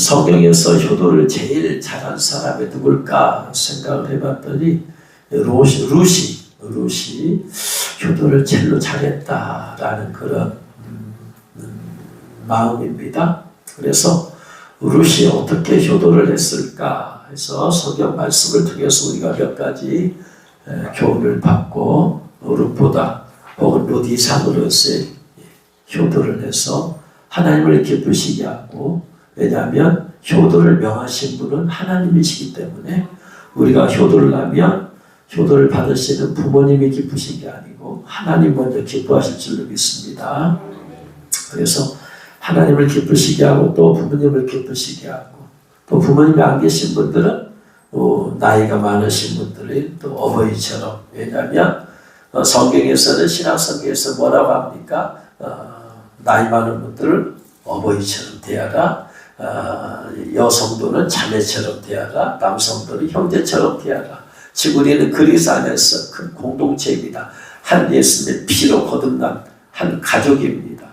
성경에서 효도를 제일 잘한 사람이 누굴까 생각을 해봤더니 루시 효도를 제일로 잘했다라는 그런 마음입니다. 그래서 루시 어떻게 효도를 했을까 해서 성경 말씀을 통해서 우리가 몇 가지 교훈을 받고 룻보다 혹은 룻 이상으로서의 효도를 해서 하나님을 기쁘시게 하고, 왜냐하면 효도를 명하신 분은 하나님이시기 때문에 우리가 효도를 하면 효도를 받으시는 부모님이 기쁘신 게 아니고 하나님 먼저 기뻐하실 줄로 믿습니다. 그래서 하나님을 기쁘시게 하고 또 부모님을 기쁘시게 하고, 또 부모님이 안 계신 분들은 나이가 많으신 분들이 또 어버이처럼, 왜냐하면 성경에서는 신약성경에서 뭐라고 합니까? 나이 많은 분들을 어버이처럼 대하라, 여성들은 자매처럼 대하라, 남성들은 형제처럼 대하라. 즉 우리는 그리스도 안에서 큰 공동체입니다. 한 예수님의 피로 거듭난 한 가족입니다.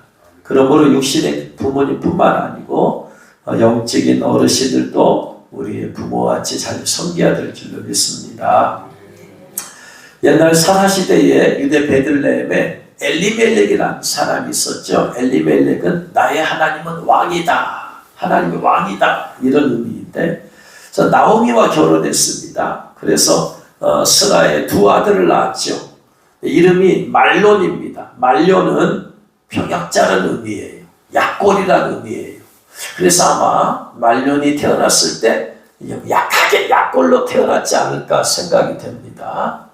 그러므로 육신의 부모님뿐만 아니고 영적인 어르신들도 우리의 부모같이 잘 섬겨야 될 줄로 믿습니다. 옛날 사사시대에 유대 베들레헴에 엘리멜렉이라는 사람이 있었죠. 엘리멜렉은 나의 하나님은 왕이다, 하나님이 왕이다, 이런 의미인데, 그래서 나오미와 결혼했습니다. 그래서 스라의 두 아들을 낳았죠. 이름이 말론입니다. 말론은 평약자라는 의미예요. 약골이라는 의미예요. 그래서 아마 말론이 태어났을 때 약하게 약골로 태어났지 않을까 생각이 됩니다.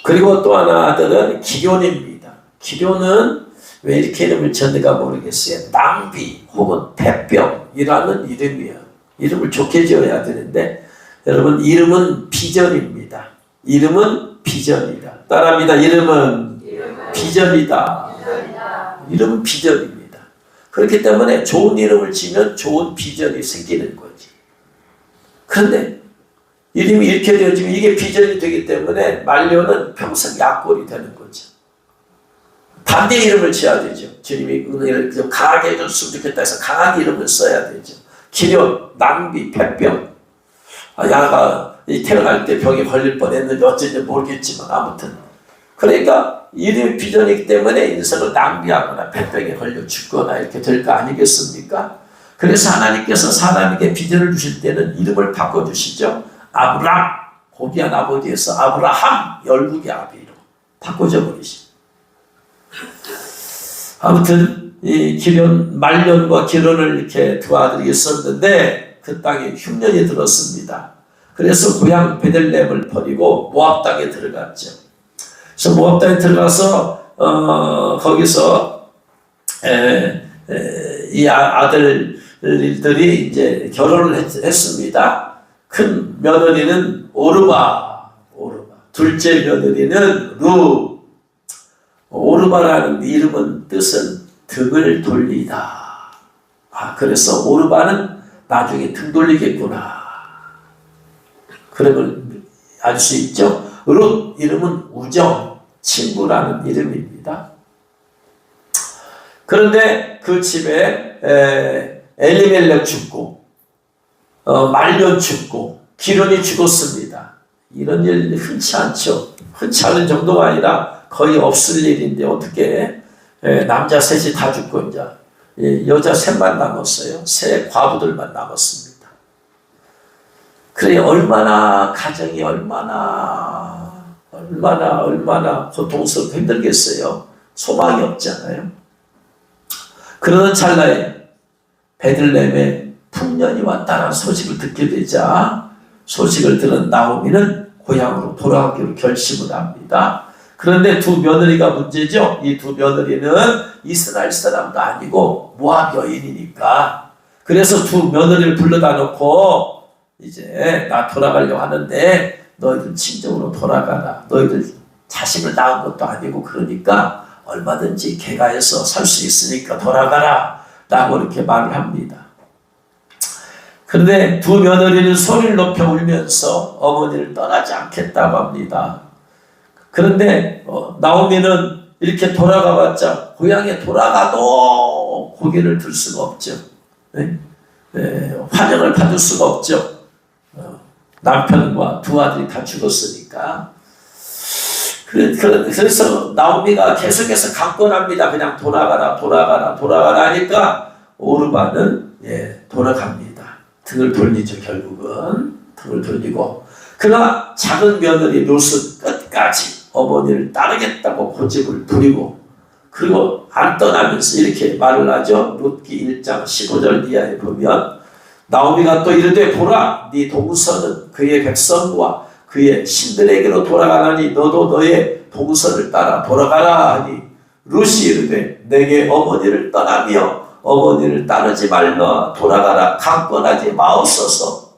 그리고 또 하나 아들은 기럐입니다. 기럐은 왜 이렇게 이름을 지었는가 모르겠어요. 낭비 혹은 폐병이라는 이름이에요. 이름을 좋게 지어야 되는데, 여러분 이름은 비전입니다. 이름은 비전이다. 따라합니다. 이름은 비전이다. 이름은 비전입니다. 그렇기 때문에 좋은 이름을 지면 좋은 비전이 생기는 거지. 그런데 이름이 이렇게 되어지면 이게 비전이 되기 때문에 말려는 평생 약골이 되는 거죠. 반대 이름을 지어야 되죠. 주님이 은혜를 좀 강하게 해줬으면 좋겠다 해서 강한 이름을 써야 되죠. 기력, 낭비, 폐병. 야가 태어날 때 병에 걸릴 뻔했는데 어쩐지 모르겠지만 아무튼, 그러니까 이름이 비전이기 때문에 인생을 낭비하거나 폐병에 걸려 죽거나 이렇게 될 거 아니겠습니까? 그래서 하나님께서 사람에게 비전을 주실 때는 이름을 바꿔주시죠. 아브람, 고귀한 아버지에서 아브라함, 열국의 아비로 바꿔줘 버리시. 아무튼 이 말년과 기련을 이렇게 두 아들이 있었는데 그 땅에 흉년이 들었습니다. 그래서 고향 베들레헴을 버리고 모압 땅에 들어갔죠. 그래서 모압 땅에 들어가서 거기서 이 아들들이 이제 결혼을 했습니다. 큰 며느리는 오르바, 둘째 며느리는 루. 오르바라는 이름은 뜻은 등을 돌리다. 그래서 오르바는 나중에 등 돌리겠구나, 그런 걸 알 수 있죠. 룻 이름은 우정, 친구라는 이름입니다. 그런데 그 집에 엘리멜렉 죽고 말년 죽고 기련이 죽었습니다. 이런 일 흔치 않죠. 흔치 않은 정도가 아니라 거의 없을 일인데 어떻게 남자 셋이 다 죽고 이제 여자 셋만 남았어요. 세 과부들만 남았습니다. 그래 얼마나 가정이 얼마나 고통스럽고 힘들겠어요. 소망이 없잖아요. 그러는 찰나에 베들레헴에 풍년이 왔다는 소식을 듣게 되자 소식을 들은 나오미는 고향으로 돌아가기로 결심을 합니다. 그런데 두 며느리가 문제죠. 이 두 며느리는 이스라엘 사람도 아니고 모압 여인이니까. 그래서 두 며느리를 불러다 놓고 이제 나 돌아가려고 하는데 너희들 친정으로 돌아가라. 너희들 자식을 낳은 것도 아니고 그러니까 얼마든지 개가해서 살 수 있으니까 돌아가라 라고 이렇게 말을 합니다. 그런데 두 며느리는 소리를 높여 울면서 어머니를 떠나지 않겠다고 합니다. 그런데 나오미는 이렇게 돌아가봤자 고향에 돌아가도 고개를 들 수가 없죠. 네? 환영을 받을 수가 없죠. 남편과 두 아들이 다 죽었으니까. 그래서 나오미가 계속해서 강권합니다. 그냥 돌아가라 하니까 오르바는 돌아갑니다. 등을 돌리죠. 결국은 등을 돌리고, 그러나 작은 며느리 롯은 끝까지 어머니를 따르겠다고 고집을 부리고, 그리고 안 떠나면서 이렇게 말을 하죠. 룻기 1장 15절 이하에 보면 나오미가 또 이르되 보라, 네 동서는 그의 백성과 그의 신들에게로 돌아가나니 너도 너의 동서를 따라 돌아가라 하니, 룻이 이르되 내게 어머니를 떠나며 어머니를 따르지 말라. 돌아가라. 강권하지 마옵소서.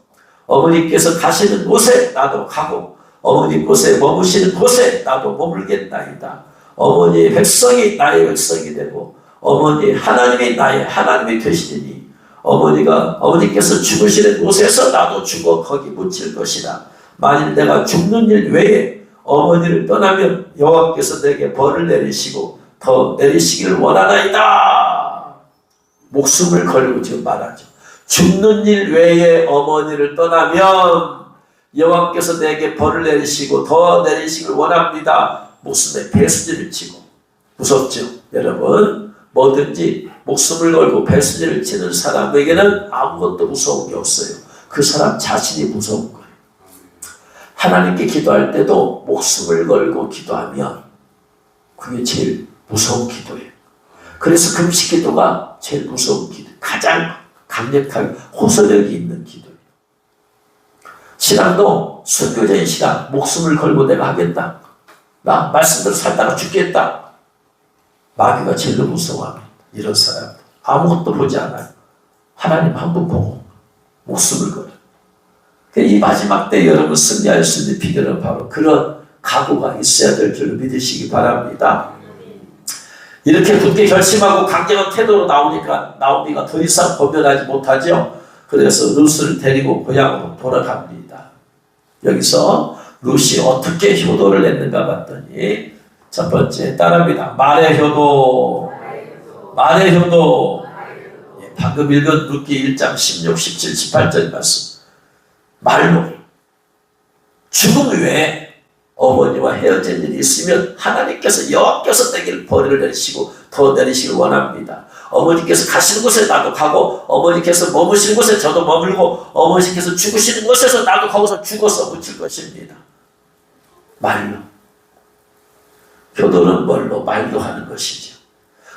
어머니께서 가시는 곳에 나도 가고 어머니 곳에 머무시는 곳에 나도 머물겠나이다. 어머니의 백성이 나의 백성이 되고 어머니 하나님이 나의 하나님이 되시니 어머니께서 죽으시는 곳에서 나도 죽어 거기 묻힐 것이라. 만일 내가 죽는 일 외에 어머니를 떠나면 여호와께서 내게 벌을 내리시고 더 내리시기를 원하나이다. 목숨을 걸고 지금 말하죠. 죽는 일 외에 어머니를 떠나면 여호와께서 내게 벌을 내리시고 더 내리시기를 원합니다. 목숨에 배수지를 치고. 무섭죠 여러분. 뭐든지 목숨을 걸고 배수지를 치는 사람에게는 아무것도 무서운 게 없어요. 그 사람 자신이 무서운 거예요. 하나님께 기도할 때도 목숨을 걸고 기도하면 그게 제일 무서운 기도예요. 그래서 금식 기도가 제일 무서운 기도, 가장 강력하게 호소력이 있는 기도예요. 신앙도 순교자인 신앙, 목숨을 걸고 내가 하겠다. 나 말씀대로 살다가 죽겠다. 마귀가 제일 무서워합니다. 이런 사람 아무것도 보지 않아요. 하나님 한 분 보고 목숨을 걸어. 이 마지막 때 여러분 승리할 수 있는 비결은 바로 그런 각오가 있어야 될 줄로 믿으시기 바랍니다. 이렇게 굳게 결심하고 강경한 태도로 나오니까 나오미가 더 이상 권면하지 못하죠. 그래서 룻을 데리고 고향으로 돌아갑니다. 여기서 룻이 어떻게 효도를 냈는가 봤더니 첫 번째 따라합니다. 말의 효도. 방금 읽은 룻기 1장 16, 17, 18절 말씀. 말로 죽음 외에 어머니와 헤어진 일이 있으면 하나님께서 여호와께서 내게 벌을 내리시고 더 내리시길 원합니다. 어머니께서 가시는 곳에 나도 가고 어머니께서 머무시는 곳에 저도 머물고 어머니께서 죽으시는 곳에서 나도 거기서 죽어서 묻힐 것입니다. 말로. 효도는 뭘로? 말로 하는 것이죠.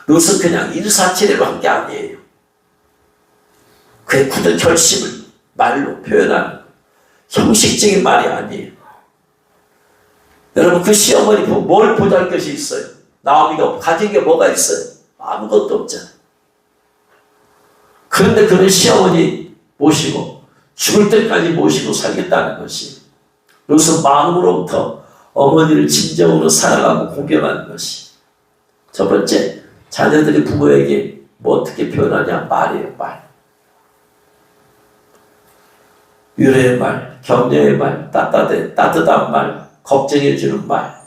룻은 그냥 인사치레로 한 게 아니에요. 그의 굳은 결심을 말로 표현하는 거예요. 형식적인 말이 아니에요. 여러분 그 시어머니 뭘 보잘 것이 있어요? 나오미가 가진 게 뭐가 있어요? 아무것도 없잖아요. 그런데 그런 시어머니 모시고 죽을 때까지 모시고 살겠다는 것이 룻은 마음으로부터 어머니를 진정으로 사랑하고 공경하는 것이. 첫 번째, 자녀들이 부모에게 뭐 어떻게 표현하냐? 말이에요. 말. 위로의 말, 격려의 말, 따뜻한 말, 걱정해주는 말.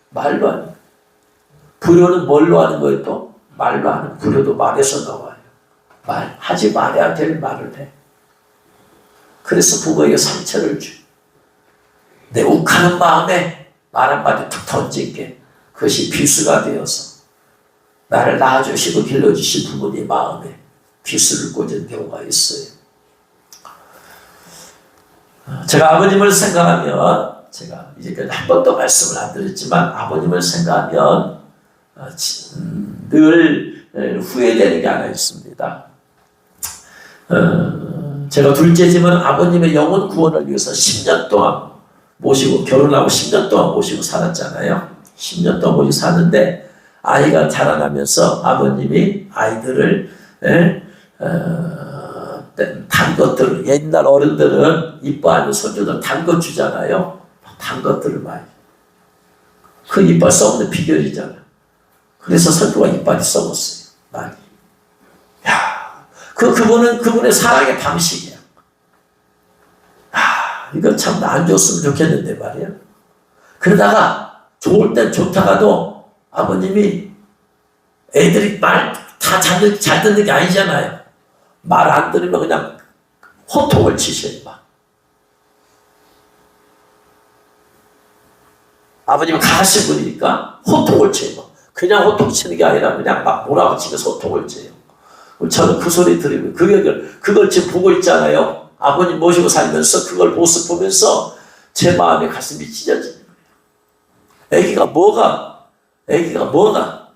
말로 하는 거예요. 불효는 뭘로 하는 거예요? 또 말로 하는. 불효도 말에서 나와요. 말. 하지 말아야 될 말을 해. 그래서 부모에게 상처를 줘. 내 욱하는 마음에 말 한마디 툭 던진 게 그것이 비수가 되어서 나를 낳아주시고 길러주신 부모님 마음에 비수를 꽂은 경우가 있어요. 제가 아버님을 생각하면, 제가 이제까지 한 번도 말씀을 안 드렸지만 아버님을 생각하면 늘 후회되는 게 하나 있습니다. 제가 둘째지만 아버님의 영혼 구원을 위해서 10년 동안 모시고, 결혼하고 10년 동안 모시고 살았잖아요. 10년 동안 모시고 사는데 아이가 자라나면서 아버님이 아이들을 단 것들을, 옛날 어른들은 이뻐하는 손주들 단 것 주잖아요. 단 것들을 많이. 그 이빨 썩는 비결이잖아요. 그래서 손주가 이빨이 썩었어요. 많이. 야, 그분의 사랑의 방식이야. 이거 참 안 줬으면 좋겠는데 말이야. 그러다가 좋을 땐 좋다가도 아버님이 애들이 말 다 잘 듣는 게 아니잖아요. 말 안 들으면 그냥 호통을 치셔요. 막. 아버님은 강하신 분이니까 호통을 쳐요. 그냥 호통 치는 게 아니라 그냥 막 몰아치면서 호통을 쳐요. 저는 그 소리 들으면 그걸 지금 보고 있잖아요. 아버님 모시고 살면서 그걸 모습 보면서 제 마음의 가슴이 찢어지는 거예요. 애기가 뭐가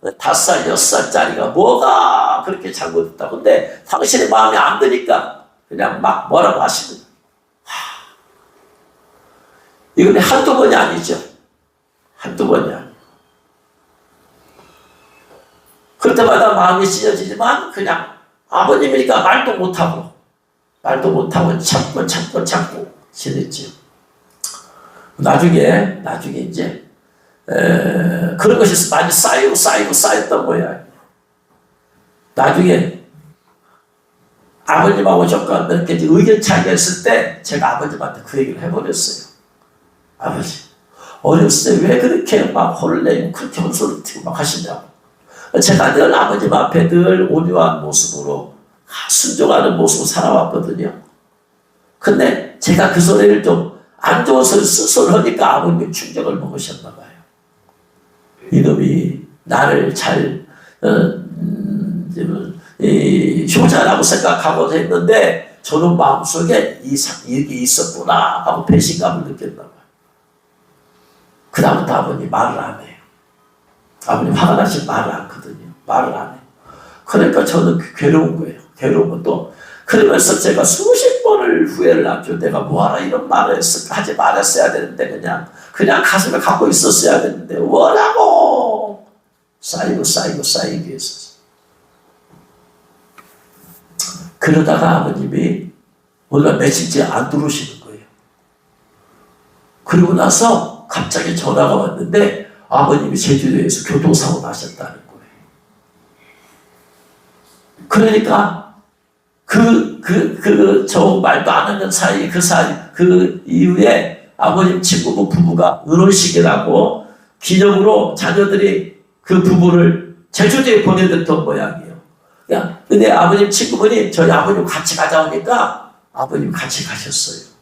5살, 6살짜리가 뭐가 그렇게 잘못했다. 근데 당신의 마음에 안 드니까 그냥 막 뭐라고 하시는 거예요. 이건 한두 번이 아니죠. 한두 번이 아니에요. 그럴 때마다 마음이 찢어지지만 그냥 아버님이니까 말도 못하고 참고 지냈죠. 나중에 이제 그런 것이 많이 쌓였던 모양이에요. 나중에 아버님하고 조금 이렇게 의견 차이가 있을 때 제가 아버님한테 그 얘기를 해버렸어요. 아버지, 어렸을 때 왜 그렇게 막 혼을 내고 그렇게 혼소를 튀고 막 하시냐고. 제가 늘 아버님 앞에 늘 온유한 모습으로 순종하는 모습으로 살아왔거든요. 근데 제가 그 소리를 좀 안 좋은 소리를 하니까 아버님이 충격을 먹으셨나 봐요. 이놈이 나를 잘 효자라고 생각하고 했는데 저는 마음속에 이게 있었구나 하고 배신감을 느꼈나 봐요. 그 다음부터 아버님 말을 안 해요. 아버님 화가 나시면 말을 안 하거든요. 말을 안 해요. 그러니까 저는 괴로운 거예요. 괴로운 것도 그러면서 제가 수십 번을 후회를 하죠. 내가 뭐하라 이런 말을 하지 말았어야 되는데 그냥 가슴에 갖고 있었어야 되는데 뭐라고 쌓이고 있었어. 그러다가 아버님이 오늘 며칠째 안 들어오시는 거예요. 그리고 나서 갑자기 전화가 왔는데 아버님이 제주도에서 교통사고 나셨다는 거예요. 그러니까 저 말도 안 하는 사이 그 이후에 아버님 친구분 부부가 은혼식이라고 기념으로 자녀들이 그 부부를 제주도에 보내줬던 모양이에요. 근데 아버님 친구분이 저희 아버님 같이 가자 하니까 아버님 같이 가셨어요.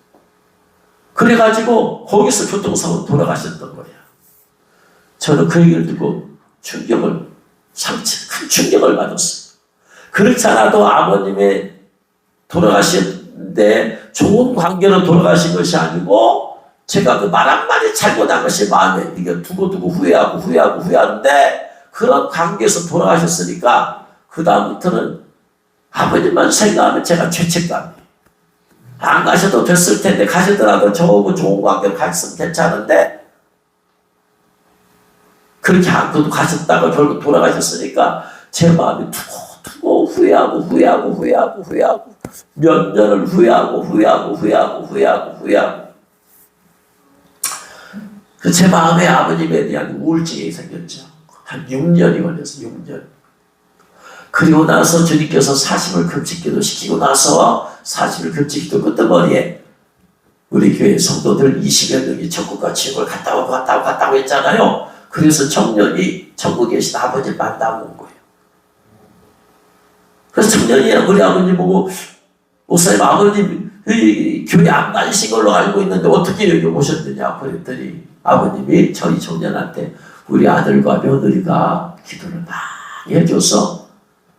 그래가지고 거기서 교통사고로 돌아가셨던 거예요. 저는 그 얘기를 듣고 큰 충격을 받았어요. 그렇지 않아도 아버님의 돌아가시는데 좋은 관계로 돌아가신 것이 아니고 제가 그 말 한마디 잘못한 것이 마음에 이게 두고두고 후회하는데 그런 관계에서 돌아가셨으니까 그 다음부터는 아버님만 생각하면 제가 죄책감이 안 가셔도 됐을 텐데 가시더라도 저하고 좋은 관계로 갔으면 괜찮은데 그렇게 않고도 가셨다가 결국 돌아가셨으니까 제 마음이 두고 후회하고 몇 년을 후회하고 제 마음에 아버님에 대한 우울증이 생겼죠. 한 6년이 걸렸어요. 6년. 그리고 나서 주님께서 40을 금식기도 시키고 나서 40을 금식기도 끝머리에 우리 교회 성도들 20여 명이 천국과 지옥을 갔다 오고 했잖아요. 그래서 청년이 천국에 계신 아버지 만나고 온 거예요. 그래서 청년이 우리 아버님 보고 목사님 아버님 교회 안 가신 걸로 알고 있는데 어떻게 여기 오셨느냐 그랬더니 아버님이 저희 청년한테 우리 아들과 며느리가 기도를 많이 해줘서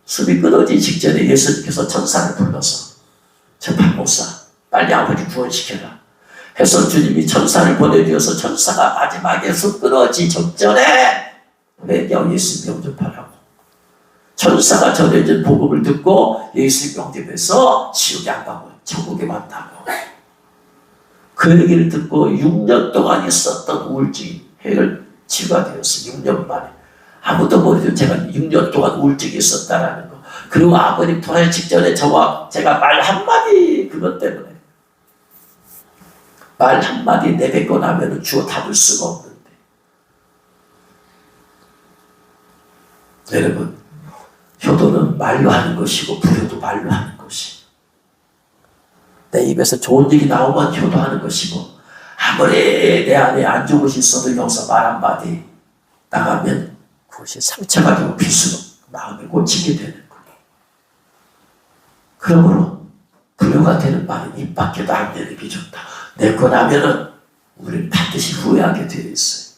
숨이 끊어지기 직전에 예수님께서 천사를 불러서 전판 목사 빨리 아버지 구원시켜라 해서 주님이 천사를 보내주어서 천사가 마지막에 숨 끊어지기 직전에 매겨 예수님 영접하라고 천사가 전해진 복음을 듣고 예수님 영접해서 지옥에 안 가고 천국에 왔다고 그 얘기를 듣고 6년 동안 있었던 우울증이 치유가 되었어요. 6년 만에. 아무도 모르죠. 제가 6년 동안 우울증이 있었다라는 거. 그리고 아버님 돌아가기 직전에 저와 제가 말 한마디 그것 때문에 말 한마디 내뱉고 나면 주어 담을 수가 없는데 여러분 효도는 말로 하는 것이고 불효도 말로 하는 것이 내 입에서 좋은 얘기 나오면 효도하는 것이고 아무리 내 안에 안 좋은 것이 있어도 여기서 말 한마디 나가면 그것이 상처가 되고 비수로 마음을 꽂히게 되는 거예요. 그러므로 부녀가 되는 말은 입 밖에도 안 내는 게 좋다. 내고 나면은 우리는 반드시 후회하게 되어 있어요.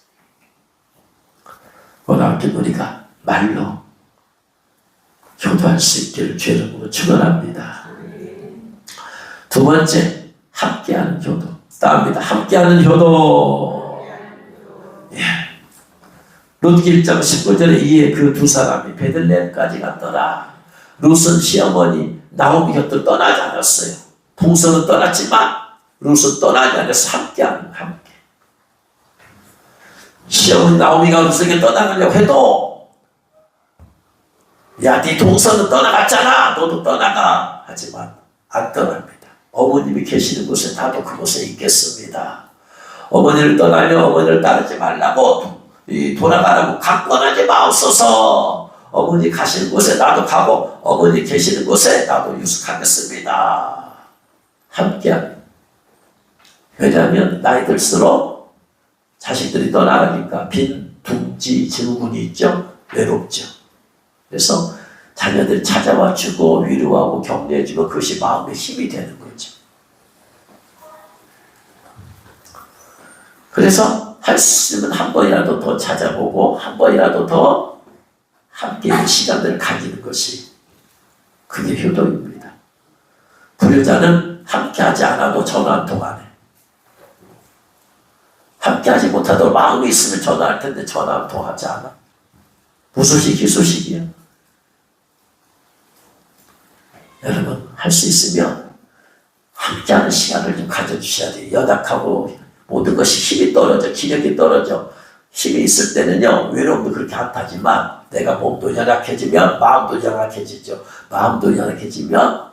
고등학교 우리가 말로 효도할 수 있기를 주의 이름으로 축원합니다. 두 번째, 함께하는 효도. 따릅니다. 함께하는 효도. 예. 룻기 1장 19절에 이에 그 두 사람이 베들레헴까지 갔더라. 룻은 시어머니 나오미 곁을 떠나지 않았어요. 동서는 떠났지만 룻은 떠나지 않아서 함께하는 함께. 시어머니 나오미가 룻에게 떠나가려고 해도 야, 네 동서는 떠나갔잖아. 너도 떠나가. 하지만 안 떠납니다. 어머님이 계시는 곳에 나도 그곳에 있겠습니다. 어머니를 떠나려 어머니를 따르지 말라고 돌아가라고 강권하지 마옵소서. 어머니 가시는 곳에 나도 가고 어머니 계시는 곳에 나도 유숙하겠습니다. 함께합니다. 왜냐하면 나이 들수록 자식들이 떠나가니까 빈 둥지 증후군이 있죠. 외롭죠. 그래서 자녀들 찾아와 주고 위로하고 격려해 주고 그것이 마음의 힘이 되는 거죠. 그래서 할 수 있으면 한 번이라도 더 찾아보고 한 번이라도 더 함께 있는 시간들을 가지는 것이 그게 효도입니다. 불효자는 함께하지 않아도 전화 한 통 안 해. 함께하지 못하도록 마음이 있으면 전화할 텐데 전화 한 통 하지 않아. 무소식 희소식이야. 여러분 할 수 있으면 함께하는 시간을 좀 가져주셔야 돼요. 연약하고 모든 것이 힘이 떨어져 기력이 떨어져. 힘이 있을 때는요 외로움도 그렇게 안 타지만 내가 몸도 연약해지면 마음도 연약해지죠. 마음도 연약해지면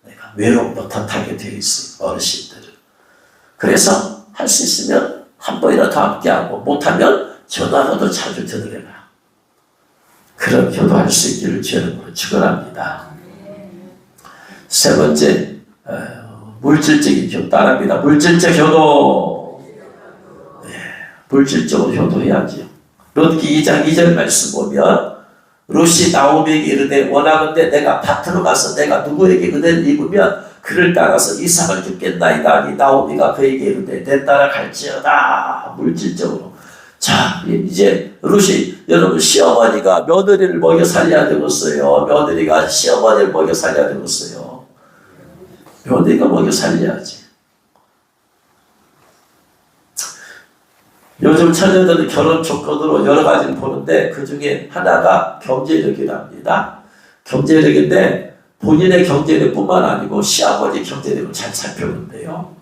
내가 외로움도 더 타게 되어 있어요. 어르신들은. 그래서 할 수 있으면 한 번이라도 함께하고 못하면 전화라도 자주 드리라. 그런 효도할 수 있기를 주님으로 축원합니다. 세 번째, 물질적인 효도 따릅니다. 물질적 효도. 네, 물질적으로 효도해야지요. 룻기 2장 2절 말씀 보면 룻이 나오미에게 이르되 원하건대 내가 밭으로 가서 내가 누구에게 은혜를 입으면 그를 따라서 이삭을 주겠나이다 하니 나오미가 그에게 이르되 내 따라 갈지어다. 물질적으로. 자, 이제 룻이 여러분 시어머니가 며느리를 먹여 살려야 되겠어요. 며느리가 시어머니를 먹여 살려야 되겠어요. 며느리가 먹여 살려야지. 요즘 처녀들은 결혼 조건으로 여러 가지를 보는데 그 중에 하나가 경제력이랍니다. 경제력인데 본인의 경제력뿐만 아니고 시아버지 경제력을 잘 살펴본대요.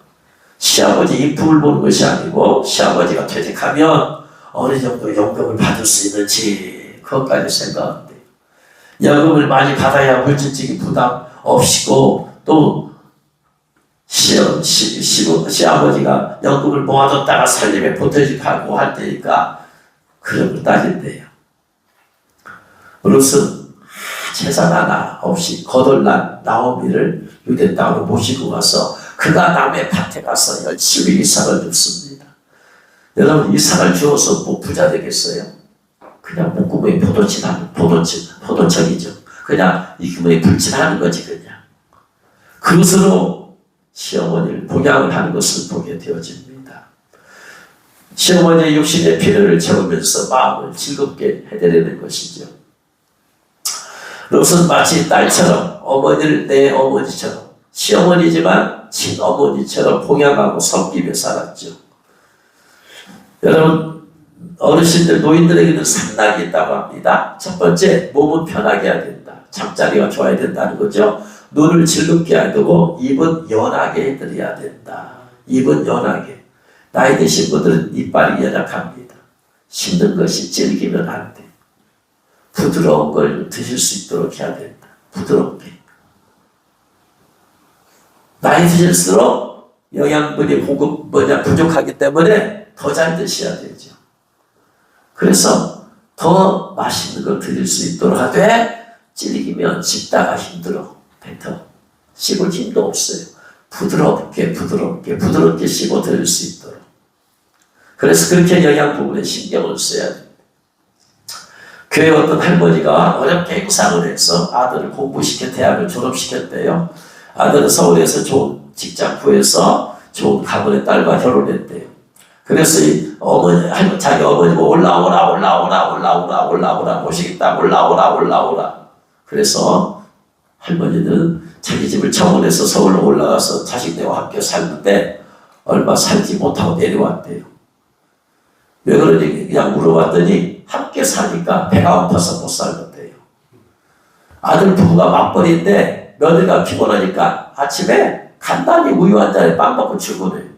시아버지 인품을 보는 것이 아니고 시아버지가 퇴직하면 어느 정도 연금을 받을 수 있는지 그것까지 생각한대요. 연금을 많이 받아야 물질적인 부담 없이고 또 시아버지가 연금을 모아뒀다가 살림에 보태직하고 할 테니까 그런 걸 따진대요. 룻은 재산 하나 없이 거덜난 나오미를 유대 땅으로 모시고 가서 그가 남의 밭에 가서 열심히 이삭을 줍습니다. 여러분 이삭을 주어서 뭐 부자 되겠어요? 그냥 목구멍에 포도청이죠. 그냥 이 구멍에 불칠하는 거지 그냥. 그것으로 시어머니를 복양을 하는 것을 보게 되어집니다. 시어머니의 육신의 필요를 채우면서 마음을 즐겁게 해드리는 것이죠. 롯은 마치 딸처럼 어머니를 내 어머니처럼 시어머니지만 친어머니처럼 봉양하고 섬기며 살았죠. 여러분 어르신들 노인들에게는 상락이 있다고 합니다. 첫 번째 몸은 편하게 해야 된다. 잠자리가 좋아야 된다는 거죠. 눈을 즐겁게 해야 되고 입은 연하게 해드려야 된다. 입은 연하게. 나이 드신 분들은 이빨이 연약합니다. 씹는 것이 질기면 안 돼. 부드러운 걸 드실 수 있도록 해야 된다. 부드럽게. 나이 드실수록 영양분이 부족하기 때문에 더 잘 드셔야 되죠. 그래서 더 맛있는 걸 드릴 수 있도록 하되 질기면 씹다가 힘들어. 뱉어. 씹을 힘도 없어요. 부드럽게 씹어 드릴 수 있도록. 그래서 그렇게 영양 부분에 신경을 써야 됩니다. 교회 어떤 할머니가 어렵게 행상을 해서 아들을 공부시켜 대학을 졸업시켰대요. 아들은 서울에서 좋은 직장 구해서 좋은 가문의 딸과 결혼했대요. 그래서 이 어머니, 자기 어머니가 올라오라 모시겠다 올라오라. 그래서 할머니는 자기 집을 청원해서 서울로 올라가서 자식들과 함께 살는데 얼마 살지 못하고 내려왔대요. 왜 그러니 그냥 물어봤더니 함께 사니까 배가 고파서 못 살겠대요. 아들 부부가 맞벌이인데 며느리가 피곤하니까 아침에 간단히 우유 한 잔에 빵 먹고 출근해요.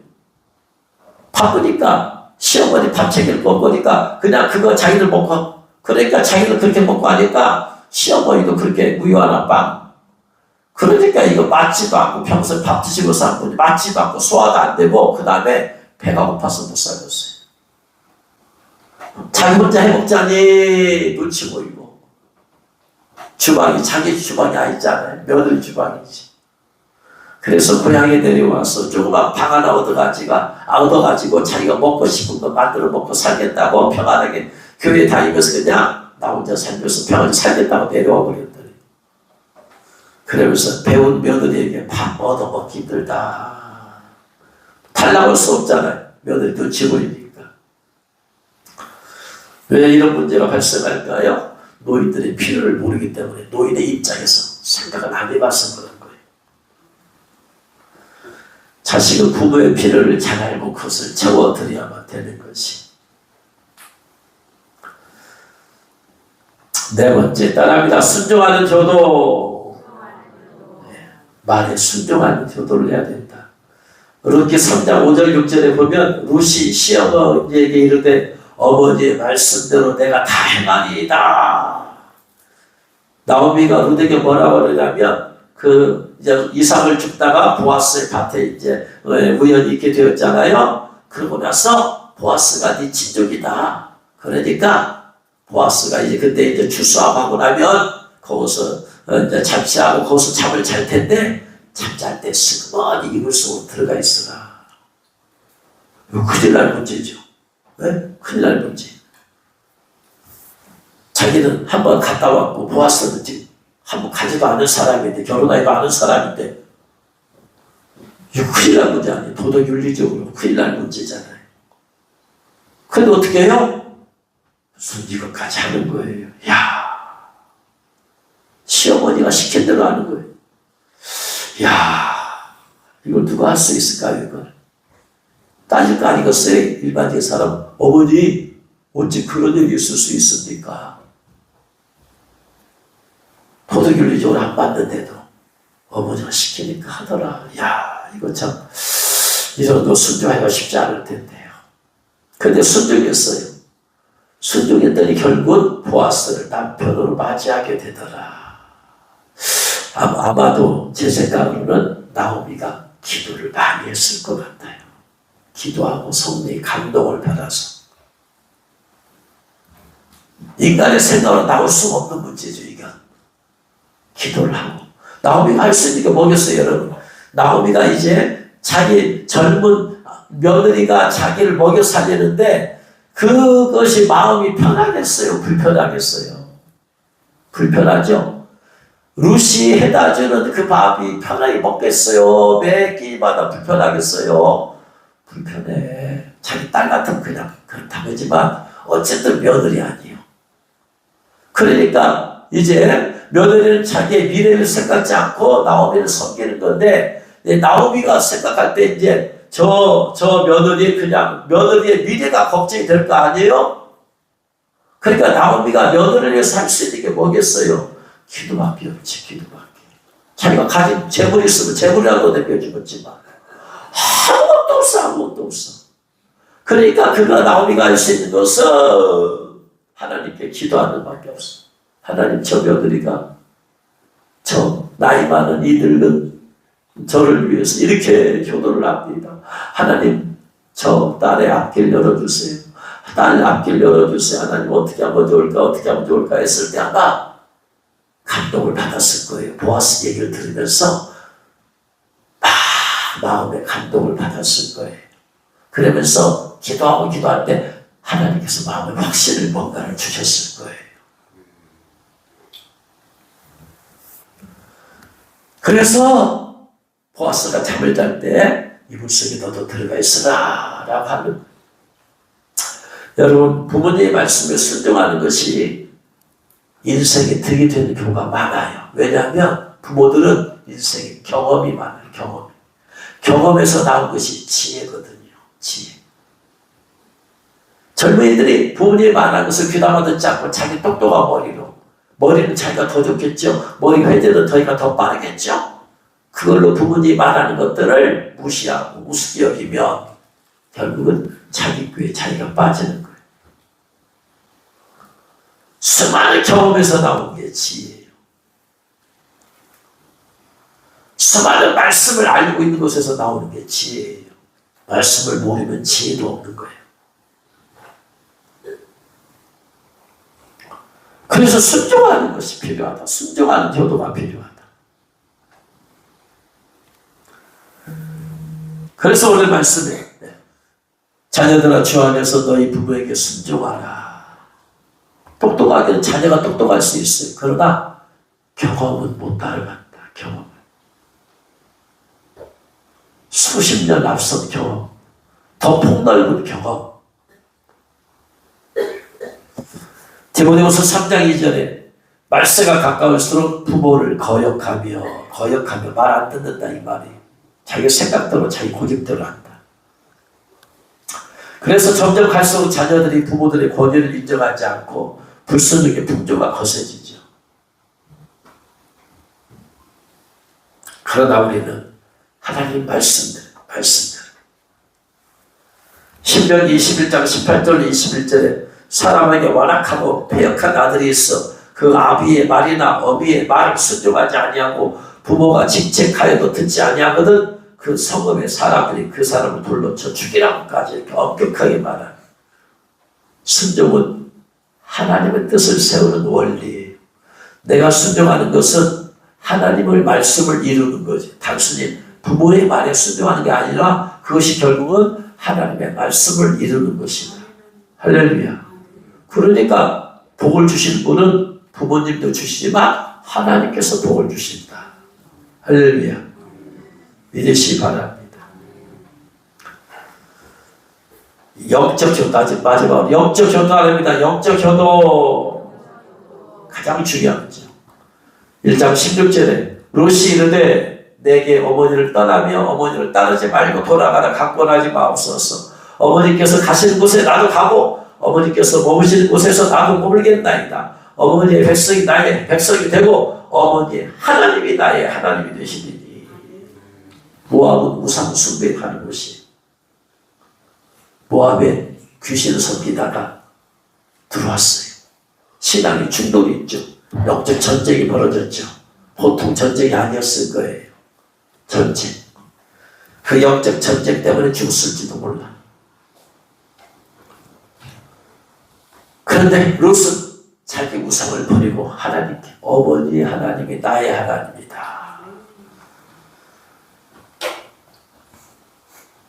바쁘니까 시어머니 밥 챙길 거 없으니까 그냥 그거 자기들 먹고, 그러니까 자기들 그렇게 먹고 하니까 시어머니도 그렇게 우유 하나 빵. 그러니까 이거 맞지도 않고 평소에 밥 드시고 사는 분이 맞지도 않고 소화도 안 되고 그 다음에 배가 고파서 못 살겠어요. 자기 혼자 해먹자니 눈치 보이고, 주방이 자기 주방이 아니잖아요. 며느리 주방이지. 그래서 고향에 내려와서 조그만 방 하나 얻어가지고 자기가 먹고 싶은 거 만들어 먹고 살겠다고 평안하게 교회 다니면서 그냥 나 혼자 살면서 평안히 살겠다고 내려와 버렸더니, 그러면서 배운 며느리에게 밥 얻어먹기 힘들다. 달라고 할 수 없잖아요. 며느리 눈치 보이니까. 왜 이런 문제가 발생할까요? 노인들의 필요를 모르기 때문에, 노인의 입장에서 생각을 안 해봐서 그런 거예요. 자식은 부모의 필요를 잘 알고 그것을 채워드려야만 되는 것이. 네 번째, 따라합니다. 순종하는 효도. 말에 순종하는 효도를 해야 된다. 룻기 3장 5절 6절에 보면 룻이 시어머니에게 이르되 어머니의 말씀대로 내가 다 행하리이다. 나오미가 룻에게 뭐라고 그러냐면 이제 이삭을 죽다가 보아스의 밭에 이제 우연히 있게 되었잖아요. 그러고 나서 보아스가 네 친족이다. 그러니까 보아스가 이제 그때 이제 추수하고 나면 거기서 이제 잠시하고 거기서 잠을 잘 텐데 잠잘 때 슬그머니 이불 속으로 들어가 있어라. 이거 큰일 날 문제죠. 네? 큰일 날 문제. 자기는 한번 갔다 왔고 보아스는 지금 한번 가지도 않은 사람인데, 결혼하지도 않은 사람인데, 이거 큰일 날 문제 아니에요. 도덕윤리적으로 큰일 날 문제잖아요. 근데 어떻게 해요? 무슨 이것까지 하는 거예요. 야, 시어머니가 시킨 대로 하는 거예요. 야, 이걸 누가 할 수 있을까요, 이걸? 따질 거 아니겠어요? 일반적인 사람, 어머니, 어찌 그런 일이 있을 수 있습니까? 도덕윤리적으로 안 맞는데도 어머니가 시키니까 하더라. 야, 이거 참, 이 정도 순종하기가 쉽지 않을 텐데요. 근데 순종했어요. 순종했더니 결국은 보아스를 남편으로 맞이하게 되더라. 아마도 제 생각으로는 나오미가 기도를 많이 했을 것 같아요. 기도하고 성령의 감동을 받아서. 인간의 생각으로 나올 수 없는 문제죠, 이건. 기도를 하고. 나오미가 할 수 있는 게 뭐겠어요, 여러분? 나오미가 이제 자기 젊은 며느리가 자기를 먹여 살리는데 그것이 마음이 편하겠어요? 불편하겠어요? 불편하죠? 룻이 해다 주는 그 밥이 편하게 먹겠어요? 매 끼마다 불편하겠어요? 불편해. 자기 딸 같으면 그냥 그렇다고 하지만 어쨌든 며느리 아니에요. 그러니까 이제 며느리는 자기의 미래를 생각지 않고 나오미를 섬기는 건데, 나오미가 생각할 때 이제 저 며느리 그냥 며느리의 미래가 걱정이 될 거 아니에요? 그러니까 나오미가 며느리를 위해서 할 수 있는 게 뭐겠어요? 기도밖에 없지, 기도밖에. 자기가 가진 재물이 있으면 재물이라도 내려주겠지만 아무것도 없어. 그러니까 그가 나오미가 할 수 있는 것은 하나님께 기도하는 밖에 없어. 하나님, 저 며느리가 저 나이 많은 이 늙은 저를 위해서 이렇게 효도를 합니다. 하나님, 저 딸의 앞길 열어주세요. 딸의 앞길 열어주세요. 하나님, 어떻게 하면 좋을까 했을 때 아마 감동을 받았을 거예요. 보아스 얘기를 들으면서 마음에 감동을 받았을 거예요. 그러면서 기도할 때 하나님께서 마음에 확신을 뭔가를 주셨을 거예요. 그래서 보아스가 잠을 잘 때 이불 속에 너도 들어가 있으라 라고 하는. 여러분, 부모님의 말씀에 순종하는 것이 인생에 득이 되는 경우가 많아요. 왜냐하면 부모들은 인생에 경험이 많아요. 경험에서 나온 것이 지혜거든요. 지혜. 젊은이들이 부모님이 말하는 것을 귀담아 듣지 않고 자기 똑똑한 머리는 자기가 더 좋겠죠. 머리 회전은 저희가 더 빠르겠죠. 그걸로 부모님이 말하는 것들을 무시하고 우습게 여기면 결국은 자기 꾀에 자기가 빠지는 거예요. 수많은 경험에서 나온 게 지혜예요. 수많은 말씀을 알고 있는 곳에서 나오는 게 지혜예요. 말씀을 모르면 지혜도 없는 거예요. 그래서 순종하는 것이 필요하다. 순종하는 효도가 필요하다. 그래서 오늘 말씀에 자녀들아 주 안에서 너희 부모에게 순종하라. 똑똑하게는 자녀가 똑똑할 수 있어요. 그러나 경험은 못 따라간다. 경험은 수십 년 앞선 경험, 더 폭넓은 경험. 디모데후서 3장 2절에 말세가 가까울수록 부모를 거역하며 말 안 듣는다 이 말이. 자기 생각대로 자기 고집대로 한다. 그래서 점점 갈수록 자녀들이 부모들의 권위를 인정하지 않고 불순종의 풍조가 거세지죠. 그러나 우리는 하나님 말씀대로 신명기 21장 18절 21절에 사람에게 완악하고 패역한 아들이 있어 그 아비의 말이나 어미의 말을 순종하지 아니하고 부모가 직책하여도 듣지 아니하거든 그 성읍의 사람들이 그 사람을 돌로 쳐 죽이라고까지 이렇게 엄격하게 말하는. 순종은 하나님의 뜻을 세우는 원리예요. 내가 순종하는 것은 하나님의 말씀을 이루는 거지. 단순히 부모의 말에 순종하는 게 아니라 그것이 결국은 하나님의 말씀을 이루는 것이다. 할렐루야. 그러니까 복을 주실 분은 부모님도 주시지만 하나님께서 복을 주신다. 할렐루야. 믿으시기 바랍니다. 영적 효도, 아직 마지막으로 영적 효도랍니다. 영적 효도 가장 중요한 거죠. 1장 16절에 롯이 이르되 내게 어머니를 떠나며 어머니를 따르지 말고 돌아가라 강권하지 마옵소서. 어머니께서 가시는 곳에 나도 가고 어머니께서 머무시는 곳에서 나도 머물겠나이다. 어머니의 백성이 나의 백성이 되고 어머니의 하나님이 나의 하나님이 되시리니. 모압은 우상 숭배하는 곳이 모압에 귀신을 섬기다가 들어왔어요. 신앙이 충돌이 있죠. 영적 전쟁이 벌어졌죠. 보통 전쟁이 아니었을 거예요. 전쟁. 그 영적 전쟁 때문에 죽었을지도 몰라. 그런데 롯은 자기 우상을 버리고 하나님께 어머니 하나님이 나의 하나님이다.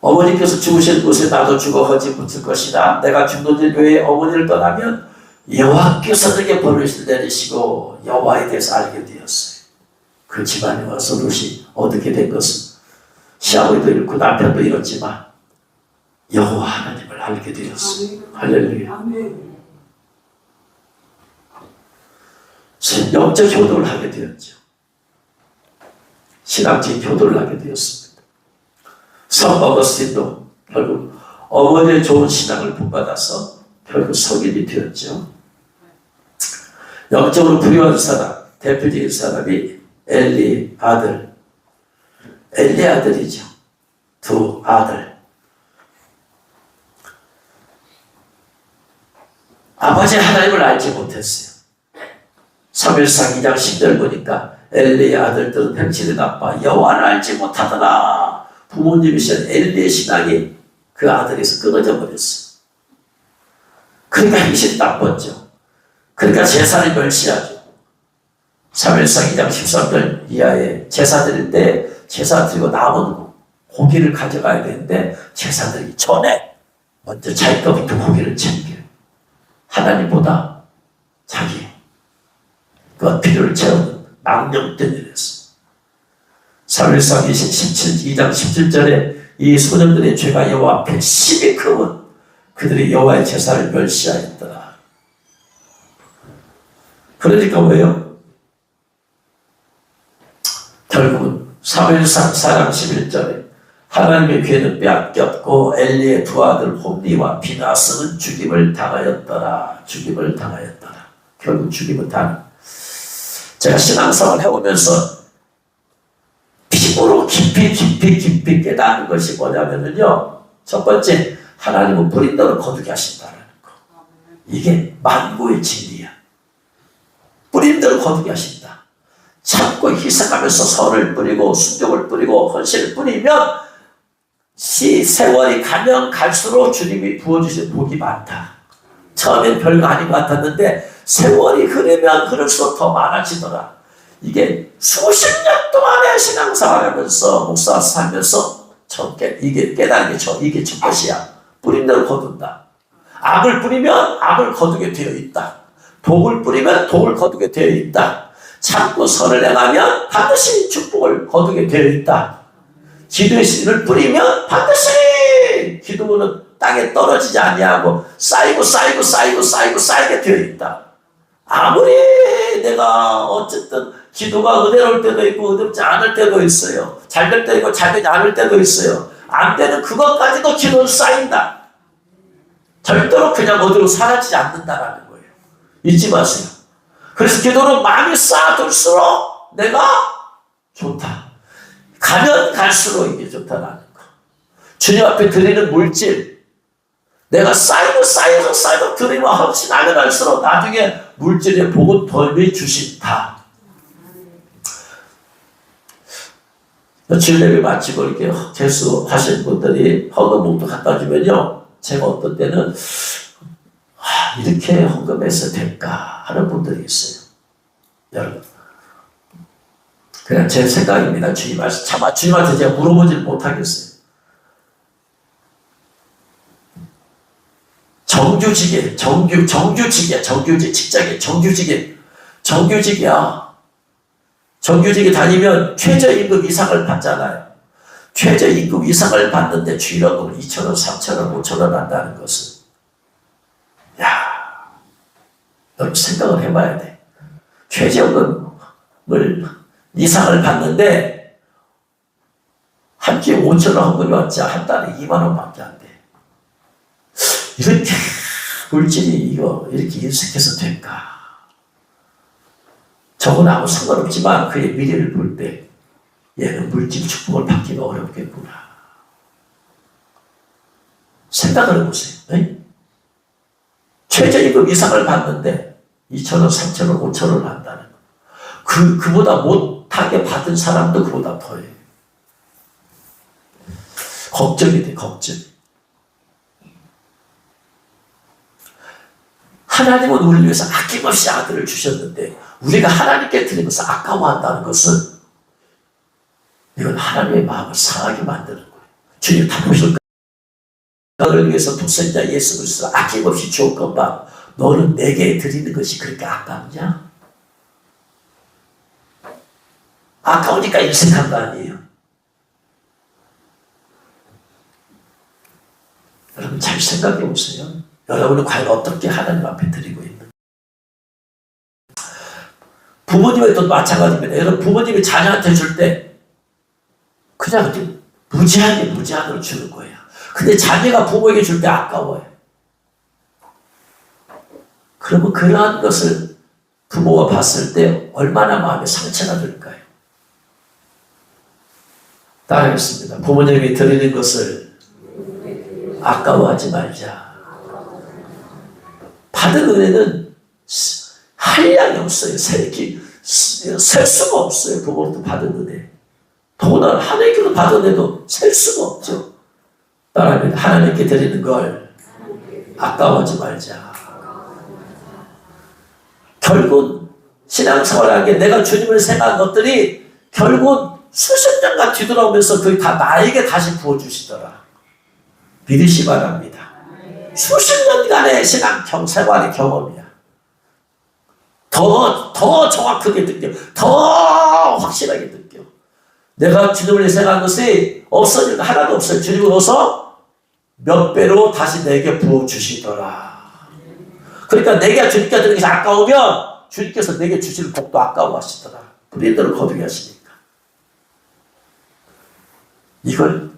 어머니께서 죽으실 곳에 나도 죽어 거지 묻을 것이다. 내가 죽는 일 외에 어머니를 떠나면 여호와께서 내게 벌을 내리시고 여호와에 대해서 알게 되었어요. 그 집안에 와서 롯이 얻게 된 것은 시아버지도 잃고 남편도 잃었지만 여호와 하나님을 알게 되었어요. 할렐루야. 영적 효도를 하게 되었죠. 신앙적인 효도를 하게 되었습니다. 성 어거스틴도 결국 어머니의 좋은 신앙을 본받아서 결국 성인이 되었죠. 영적으로 부유한 사람, 대표적인 사람이 엘리 아들이죠. 두 아들. 아버지 하나님을 알지 못했어요. 사무엘상 2장 10절 보니까 엘리의 아들들은 행실이 나빠 여호와를 알지 못하더라. 부모님이신 엘리의 신앙이 그 아들에서 끊어져 버렸어요. 그러니까 행실이 나빴죠. 그러니까 제사를 멸시하죠. 사무엘상 2장 13절 이하에 제사 드릴 때 제사 드리고 남은 고기를 가져가야 되는데 제사 드리기 전에 먼저 자기 거부터 고기를 챙겨요. 하나님보다 자기 그 필요를 채우는 망령된 일을 했어요. 사무엘상 2장 17절에 이 소년들의 죄가 여호와 앞에 심히 크면 그들이 여호와의 제사를 멸시하였더라. 그러니까 뭐예요? 결국은 사무엘상 4장 11절에 하나님의 괴는 빼앗겼고 엘리의 두 아들 홈리와 비나스는 죽임을 당하였더라. 죽임을 당하였더라. 결국 죽임을 당. 제가 신앙생활을 해오면서 피부로 깊이 깨닫는 것이 뭐냐면요. 첫 번째, 하나님은 뿌린 대로 거두게 하신다는 거. 이게 만고의 진리야. 뿌린 대로 거두게 하신다. 참고 희생하면서 선을 뿌리고 순종을 뿌리고 헌신을 뿌리면 세월이 가면 갈수록 주님이 부어주신 복이 많다. 처음엔 별거 아닌 것 같았는데 세월이 흐르면 흐를수록 더 많아지더라. 이게 수십 년 동안의 신앙생활하면서 목사 살면서 이게 깨달은 게 이게 첫 것이야. 뿌린 대로 거둔다. 악을 뿌리면 악을 거두게 되어 있다. 독을 뿌리면 독을 거두게 되어 있다. 참고 선을 행하면 반드시 축복을 거두게 되어 있다. 기도의 씨를 뿌리면 반드시 기도는 땅에 떨어지지 아니하고 쌓이게 되어 있다. 아무리 내가 어쨌든 기도가 은혜로울 때도 있고 은혜롭지 않을 때도 있어요. 잘 될 때도 있고 잘 되지 않을 때도 있어요. 안 되는 그것까지도 기도는 쌓인다. 절대로 그냥 어디로 사라지지 않는다라는 거예요. 잊지 마세요. 그래서 기도는 많이 쌓아둘수록 내가 좋다. 가면 갈수록 이게 좋다라는 거. 주님 앞에 드리는 물질, 내가 쌓여서 드리면 헌신하면 할수록 나중에 물질의 복은 덜미 주신다. 주일예배 마치고 이렇게 개수하신 분들이 헌금봉도 갖다 주면요, 제가 어떤 때는 이렇게 헌금해서 될까 하는 분들이 있어요. 여러분, 그냥 제 생각입니다. 차마 주님한테 제가 물어보질 못하겠어요. 정규직이야. 정규직에 다니면 최저임금 이상을 받잖아요. 최저임금 이상을 받는데 주일헌금을 2,000원, 3,000원, 5,000원 한다는 것은, 여러분 생각을 해봐야 돼. 최저임금을 이상을 받는데 한 주에 5,000원 헌금이 왔자 한 달에 2만 원밖에 안 돼. 이렇게 물질이 이렇게 인색해서 될까? 저건 아무 상관없지만 그의 미래를 볼 때 얘는 물질 축복을 받기가 어렵겠구나. 생각을 해보세요. 네? 최저임금 이상을 받는데 2,000원, 3,000원, 5,000원 한다는 거. 그보다 못하게 받은 사람도 그보다 더해. 걱정이 돼, 걱정. 하나님은 우리를 위해서 아낌없이 아들을 주셨는데 우리가 하나님께 드린 것을 아까워한다는 것은 이건 하나님의 마음을 상하게 만드는 거예요. 주님 다 보실 거예요. 너를 위해서 독생자 예수 그리스도를 아낌없이 주었건만 너는 내게 드리는 것이 그렇게 아깝냐? 아까우니까 인색한 거 아니에요. 여러분 잘 생각해 보세요. 여러분은 과연 어떻게 하나님 앞에 드리고 있는가? 부모님에도 마찬가지입니다. 여러분 부모님이 자녀한테 줄 때 그냥 무제한으로 주는 거예요. 근데 자녀가 부모에게 줄 때 아까워요. 그러면 그러한 것을 부모가 봤을 때 얼마나 마음에 상처가 될까요? 따라하겠습니다. 부모님이 드리는 것을 아까워하지 말자. 받은 은혜는 한량이 없어요. 셀 수가 없어요. 부모로부터 받은 은혜. 더구나 하나님께로 받은 은혜도 셀 수가 없죠. 따라하면 하나님께 드리는 걸 아까워하지 말자. 결국 신앙생활이라는 게 내가 주님을 생각한 것들이 결국 수십 년간 뒤돌아오면서 그게 다 나에게 다시 부어주시더라. 믿으시 바랍니다. 수십 년간의 신앙 생활의 경험이야. 더 정확하게 느껴. 더 확실하게 느껴. 내가 주님을 위해 생각한 것이 없어질 거 하나도 없어요. 주님은 어서 몇 배로 다시 내게 부어주시더라. 그러니까 내가 주님께 드리는 것이 아까우면 주님께서 내게 주시는 복도 아까워하시더라. 뿌리들을 거두게 하시니까. 이걸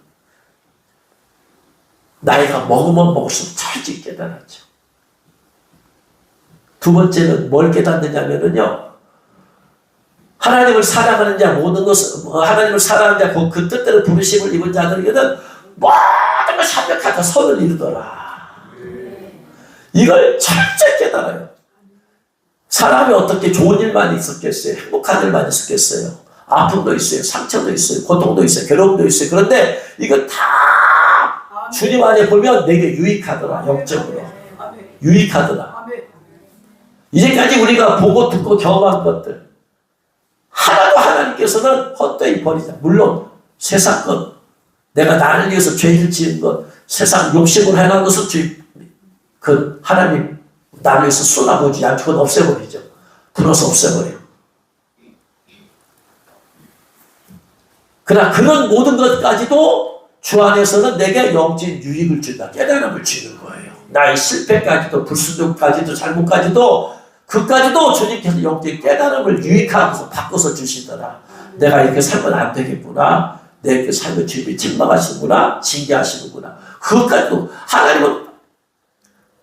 나이가 먹으면 먹을수록 철저히 깨달았죠. 두 번째는 뭘 깨닫느냐면요. 하나님을 사랑하는 자, 모든 것을, 하나님을 사랑하는 자, 그 뜻대로 부르심을 입은 자들에게는 모든 것이 완벽하다 선을 이루더라. 이걸 철저히 깨달아요. 사람이 어떻게 좋은 일만 있었겠어요? 행복한 일만 있었겠어요? 아픔도 있어요. 상처도 있어요. 고통도 있어요. 괴로움도 있어요. 그런데 이거 다 주님 안에 보면 내게 유익하더라. 영적으로. 유익하더라. 이제까지 우리가 보고 듣고 경험한 것들 하나도 하나님께서는 헛되이 버리자. 물론 세상 것, 내가 나를 위해서 죄를 지은 것, 세상 욕심을 해놓은 것은 그 하나님 나를 위해서 쏟아부어주지 않고 그건 없애버리죠. 불어서 없애버려요. 그러나 그런 모든 것까지도 주 안에서는 내게 영적인 유익을 준다. 깨달음을 주는 거예요. 나의 실패까지도 불순종까지도 잘못까지도 그까지도 주님께서 영적인 깨달음을 유익하면서 바꿔서 주시더라. 내가 이렇게 살면 안 되겠구나. 내 그 삶을 주님이 책망하시는구나. 징계하시는구나. 그것까지도 하나님은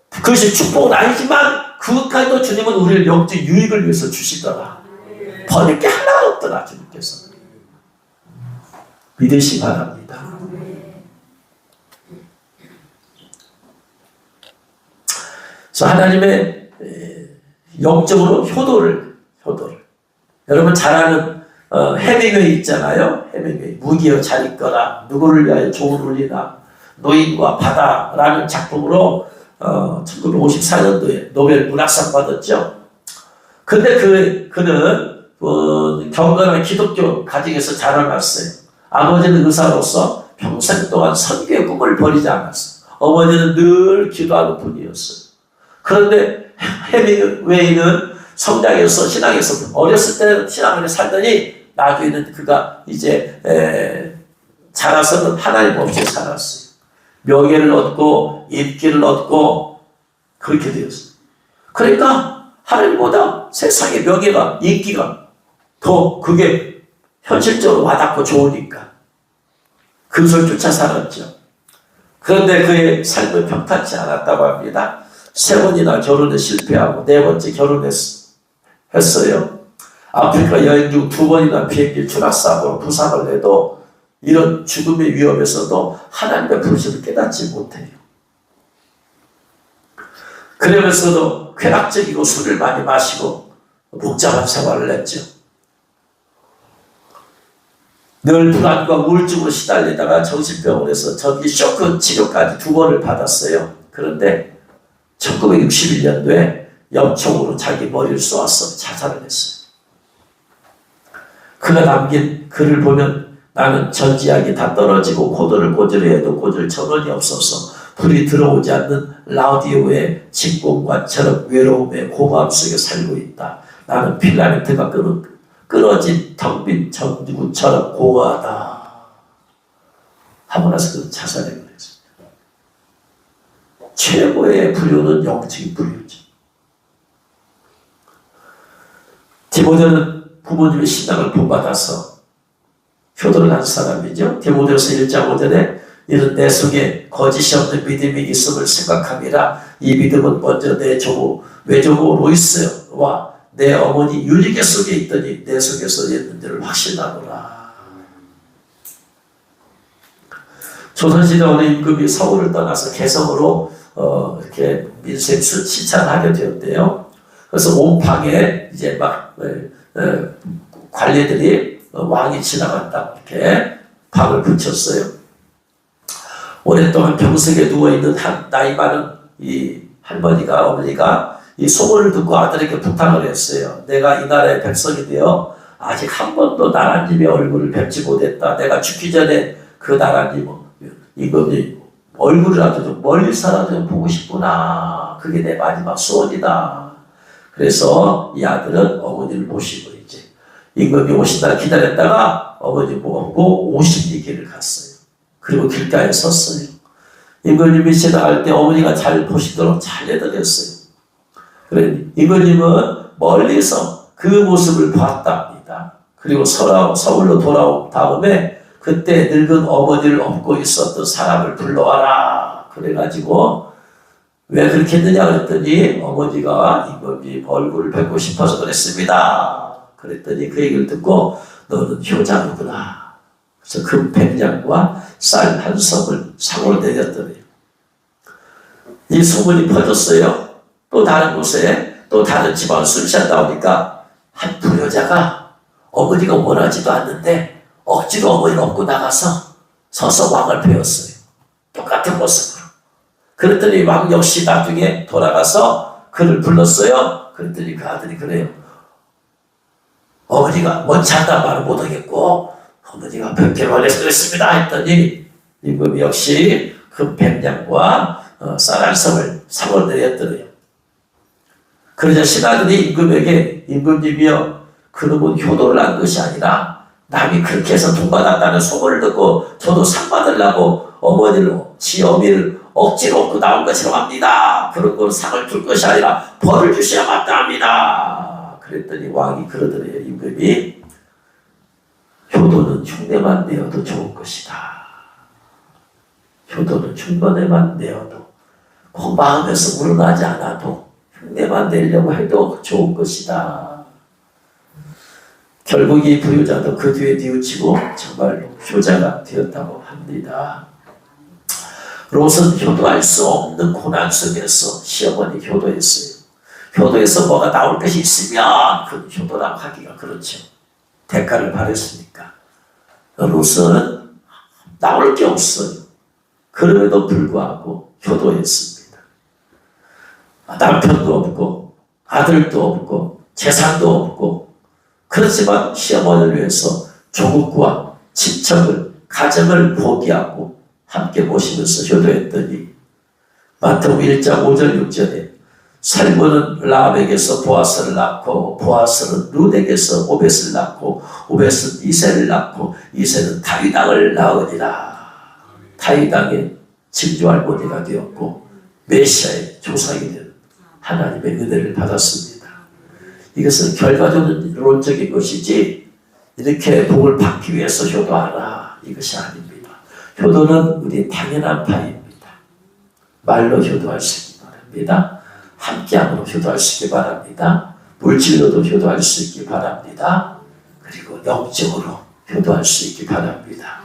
그것이 축복은 아니지만 그것까지도 주님은 우리를 영적 유익을 위해서 주시더라. 버릴 게 하나도 없더라. 주님께서. 믿으시 바랍니다. 그래서 하나님의 영적으로 효도를 여러분 잘 아는 해밍웨이 있잖아요. 해밍웨이 무기여 잘 있거라 누구를 위하여 좋은 울리나 노인과 바다라는 작품으로 1954년도에 노벨 문학상 받았죠. 근데 그는 경건한 기독교 가정에서 자라났어요. 아버지는 의사로서 평생 동안 선교의 꿈을 버리지 않았어요. 어머니는 늘 기도하는 분이었어요. 그런데 해밍웨이는 성장에서 신앙에서 어렸을 때는 신앙을 살더니 나중에는 그가 이제 자라서는 하나님 없이 살았어요. 명예를 얻고 인기를 얻고 그렇게 되었어요. 그러니까 하나님보다 세상의 명예가 인기가 더 그게 현실적으로 와닿고 좋으니까 그것을 쫓아 살았죠. 그런데 그의 삶은 평탄치 않았다고 합니다. 3번이나 결혼에 실패하고 4번째 결혼했어요. 아프리카 여행 중 2번이나 비행기 추락사고로 부상을 내도 이런 죽음의 위험에서도 하나님의 부르심을 깨닫지 못해요. 그러면서도 쾌락적이고 술을 많이 마시고 복잡한 생활을 했죠. 늘 불안과 우울증으로 시달리다가 정신병원에서 전기 쇼크 치료까지 2번을 받았어요. 그런데 1961년도에 염총으로 자기 머리를 쏘아서 자살을 했어요. 그가 남긴 글을 보면 나는 전지약이 다 떨어지고 코드를 꽂으려 해도 꽂을 전원이 없어서 불이 들어오지 않는 라디오의 직공관처럼 외로움의 공허함 속에 살고 있다. 나는 필라멘트가 끊어진 텅 빈 전구처럼 공허하다. 하고 나서 그 자살을 했습니다. 최고의 불효는 영적인 불효죠. 디모데는 부모님의 신앙을 본받아서 효도를 한 사람이죠. 디모데후서 1장 5절에 이는 내 속에 거짓이 없는 믿음이 있음을 생각함이라. 이 믿음은 먼저 내 외조부 로이스와 내 어머니 유리게 속에 있더니 내 속에서 있는지를 확신하노라. 조선시대 어느 임금이 서울을 떠나서 개성으로 이렇게 민수의 시찰을 하게 되었대요. 그래서 옴팡에 이제 막 관리들이 왕이 지나간다 이렇게 방을 붙였어요. 오랫동안 병석에 누워있는 나이 많은 이 할머니가 어머니가 이 소문을 듣고 아들에게 부탁을 했어요. 내가 이 나라의 백성이 되어 아직 한 번도 나라님의 얼굴을 뵙지 못했다. 내가 죽기 전에 그 나라님 이분이 얼굴이라도 좀 멀리서라도 좀 보고 싶구나. 그게 내 마지막 소원이다. 그래서 이 아들은 어머니를 모시고 이제 임금이 오신다 기다렸다가 어머니 모시고 50리 길을 갔어요. 그리고 길가에 섰어요. 임금님이 지나갈 때 어머니가 잘 보시도록 잘 내드렸어요. 그래 임금님은 멀리서 그 모습을 봤답니다. 그리고 서울로 돌아온 다음에 그때 늙은 어머니를 업고 있었던 사람을 불러와라. 그래가지고 왜 그렇게 했느냐 그랬더니 어머니가 임금님 얼굴을 뵙고 싶어서 그랬습니다. 그랬더니 그 얘기를 듣고 너는 효자구나. 그래서 금백냥과 쌀 한 섬을 상으로 내렸더래요. 이 소문이 퍼졌어요. 또 다른 곳에 또 다른 집안 술샷 나오니까 한 부여자가 어머니가 원하지도 않는데 억지로 어머니를 업고 나가서 서서 왕을 배웠어요. 똑같은 모습으로. 그랬더니 왕 역시 나중에 돌아가서 그를 불렀어요. 그랬더니 그 아들이 그래요. 어머니가 먼저 한다 말을 못하겠고 어머니가 백개만 해서 그랬습니다 했더니 임금이 역시 그 백냥과 쌀 한 섬을 상으로 내렸더래요. 그러자 신하들이 임금에게 임금님이여 그놈은 효도를 한 것이 아니라 남이 그렇게 해서 돈 받았다는 소문을 듣고 저도 상 받으려고 지 어미를 억지로 업고 나온 것이라고 합니다. 그런 건 상을 줄 것이 아니라 벌을 주셔야 마땅합니다. 그랬더니 왕이 그러더래요. 임금이 효도는 흉내만 내어도 좋은 것이다. 효도는 흉내만 내어도 그 마음에서 우러나지 않아도 흉내만 내려고 해도 좋은 것이다. 결국 이 부유자도 그 뒤에 뉘우치고 정말로 효자가 되었다고 합니다. 롯은 효도할 수 없는 고난 속에서 시어머니 효도했어요. 효도에서 뭐가 나올 것이 있으면 그 효도라고 하기가 그렇죠. 대가를 바랬으니까. 롯은 나올 게 없어요. 그럼에도 불구하고 효도했습니다. 남편도 없고 아들도 없고 재산도 없고 그렇지만 시어머니를 위해서 조국과 친척을 가정을 포기하고 함께 모시면서 효도했더니 마태복음 1장 5절 6절에 살몬은 라합에게서 보아스를 낳고 보아스는 룻에게서 오벳을 낳고 오벳은 이새를 낳고 이새는 다윗 왕을 낳으니라. 다윗 왕의 증조할머니가 되었고 메시아의 조상이 된 하나님의 은혜를 받았습니다. 이것은 결과론적인 것이지 이렇게 복을 받기 위해서 효도하라 이것이 아닙니다. 효도는 우리 당연한 바입니다. 말로 효도할 수 있기 바랍니다. 함께함으로 효도할 수 있기 바랍니다. 물질로도 효도할 수 있기 바랍니다. 그리고 영적으로 효도할 수 있기 바랍니다.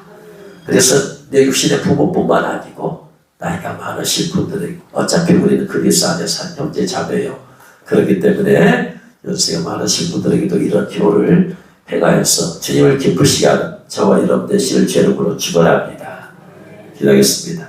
그래서 내 육신의 부모뿐만 아니고 나이가 많으신 분들에게 어차피 우리는 그리스도 안에 산 형제 자매예요. 그렇기 때문에 연세가 많으신 분들에게도 이런 효를 행하여서 주님을 기쁘시게 하는 저와 여러분 되시를 죄로 축원합니다. 기도하겠습니다.